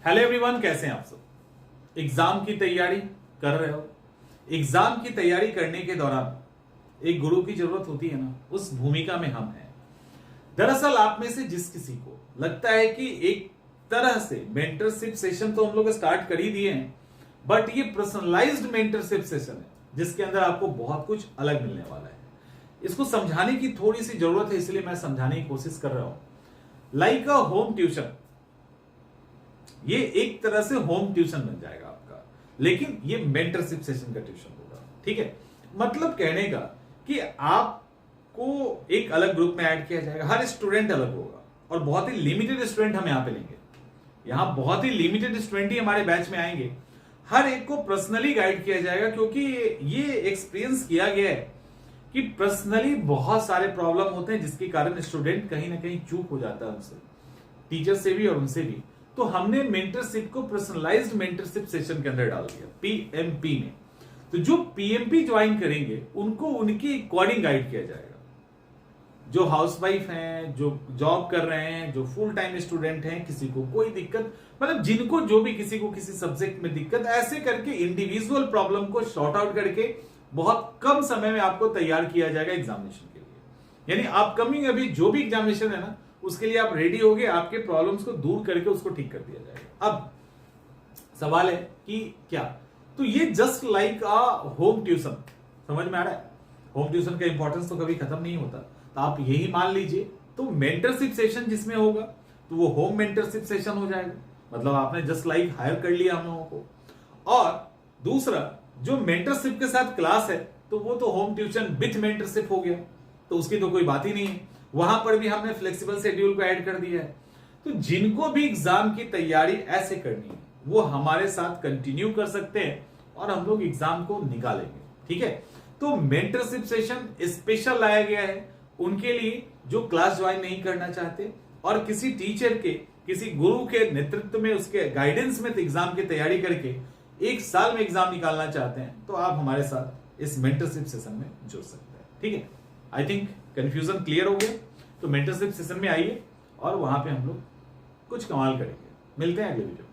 Hello everyone, कैसे हैं आप सब। एग्जाम की तैयारी कर रहे हो। एग्जाम की तैयारी करने के दौरान एक गुरु की जरूरत होती है ना, उस भूमिका में हम हैं। दरअसल आप में से जिस किसी को लगता है कि एक तरह से मेंटरशिप सेशन तो हम लोग स्टार्ट कर ही दिए हैं, बट ये पर्सनलाइज्ड मेंटरशिप सेशन है जिसके अंदर आपको बहुत कुछ अलग मिलने वाला है। इसको समझाने की थोड़ी सी जरूरत है, इसलिए मैं समझाने की कोशिश कर रहा हूं। लाइक अ होम ट्यूशन, ये एक तरह से होम ट्यूशन बन जाएगा आपका, लेकिन ये मेंटरशिप सेशन का ट्यूशन होगा। ठीक है, मतलब कहने का कि आपको एक अलग ग्रुप में ऐड किया जाएगा। हर स्टूडेंट अलग होगा और बहुत ही लिमिटेड स्टूडेंट हम यहां पे लेंगे। यहां बहुत ही लिमिटेड स्टूडेंट ही हमारे बैच में आएंगे। हर एक को पर्सनली गाइड किया जाएगा, क्योंकि ये एक्सपीरियंस किया गया है कि पर्सनली बहुत सारे प्रॉब्लम होते हैं जिसके कारण स्टूडेंट कहीं ना कहीं चूक हो जाता है उनसे, टीचर से भी और उनसे भी। तो हमने मेंटरशिप को पर्सनलाइज्ड मेंटरशिप सेशन के अंदर डाल दिया, पीएमपी में। तो जो पीएमपी ज्वाइन करेंगे उनको उनकी अकॉर्डिंग गाइड किया जाएगा। जो हाउसवाइफ हैं, जो जॉब कर रहे हैं, जो फुल टाइम स्टूडेंट हैं, किसी को कोई दिक्कत, मतलब जिनको जो भी किसी को किसी सब्जेक्ट में दिक्कत, ऐसे करके इंडिविजुअल प्रॉब्लम को शॉर्ट आउट करके बहुत कम समय में आपको तैयार किया जाएगा एग्जामिनेशन के लिए। यानी अपकमिंग अभी जो भी एग्जामिनेशन है ना, उसके लिए आप रेडी होगे, आपके प्रॉब्लम्स को दूर करके उसको ठीक कर दिया जाएगा। अब सवाल है कि क्या, तो ये just like a home tuition, समझ में आ रहा है। होम ट्यूशन का इंपॉर्टेंस तो कभी खत्म नहीं होता, तो आप यही मान लीजिए। तो मेंटरशिप सेशन जिसमें होगा तो वो होम मेंटरशिप सेशन हो जाएगा, मतलब आपने जस्ट लाइक हायर कर लिया हम लोगों को। और दूसरा, जो मेंटरशिप के साथ क्लास है तो वो तो होम ट्यूशन विथ मेंटरशिप हो गया, तो उसकी तो कोई बात ही नहीं है। वहां पर भी हमने फ्लेक्सिबल शेड्यूल को ऐड कर दिया है। तो जिनको भी एग्जाम की तैयारी ऐसे करनी है वो हमारे साथ कंटिन्यू कर सकते हैं और हम लोग एग्जाम को निकालेंगे। ठीक है, तो मेंटरशिप सेशन स्पेशल लाया गया है उनके लिए जो क्लास ज्वाइन नहीं करना चाहते और किसी टीचर के, किसी गुरु के नेतृत्व में, उसके गाइडेंस में एग्जाम की तैयारी करके एक साल में एग्जाम निकालना चाहते हैं, तो आप हमारे साथ इस मेंटरशिप सेशन में जुड़ सकते हैं। ठीक है, आई थिंक कंफ्यूजन क्लियर हो गया। तो मेंटरशिप सेशन में आइए और वहां पे हम लोग कुछ कमाल करेंगे। मिलते हैं अगले वीडियो।